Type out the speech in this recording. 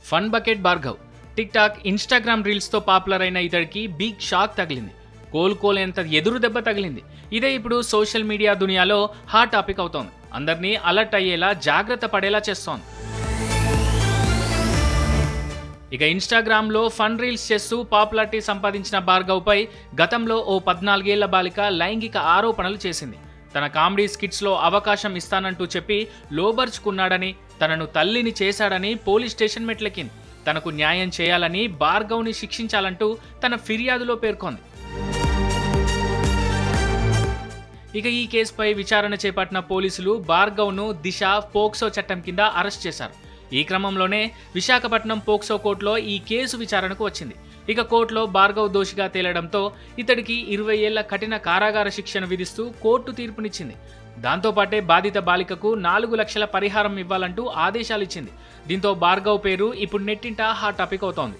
Fun bucket Bhargav TikTok, Instagram రీల్స్తో popular అయిన ఇతడికి బిగ్ షాక్ తగిలింది. కోలుకోలేంత ఎదురు దెబ్బ తగిలింది. ఇదే ఇప్పుడు సోషల్ మీడియా దునియాలో హాట్ టాపిక్ అవుతోంది. అందరినీ అలర్ట్ అయ్యేలా, జాగ్రత్త పడేలా చేస్తోంది. ఇక ఇన్స్టాగ్రామ్లో ఫన్ రీల్స్ చేస్తూ పాపులారిటీ సంపాదించిన భార్గవ్పై గతంలో ఓ 14 ఏళ్ల బాలిక లైంగిక ఆరోపణలు చేసింది. తన కామెడీ స్కిట్స్లో అవకాశం ఇస్తానంటూ చెప్పి లోబర్చుకున్నాడని, తనను తల్లిని చేశాడని పోలీస్ స్టేషన్ మెట్లెక్కింది. తనకు న్యాయం చేయాలని, భార్గవ్ని శిక్షించాలంటూ తన ఫిర్యాదులో పేర్కొంది. ఇక ఈ కేసుపై విచారణ చేపట్టిన పోలీసులు భార్గవ్ను దిశ పోక్సో చట్టం కింద అరెస్ట్ చేశారు. ఈ క్రమంలోనే విశాఖపట్నం పోక్సో కోర్టులో ఈ కేసు విచారణకు వచ్చింది. ఇక కోర్టులో భార్గవ్ దోషిగా తేలడంతో ఇతడికి 20 ఏళ్ల కఠిన కారాగార శిక్షను విధిస్తూ కోర్టు తీర్పునిచ్చింది. దాంతోపాటే బాధిత బాలికకు 4 లక్షల పరిహారం ఇవ్వాలంటూ ఆదేశాలిచ్చింది. దీంతో భార్గవ్ పేరు ఇప్పుడు నెట్టింట హాట్ టాపిక్ అవుతోంది.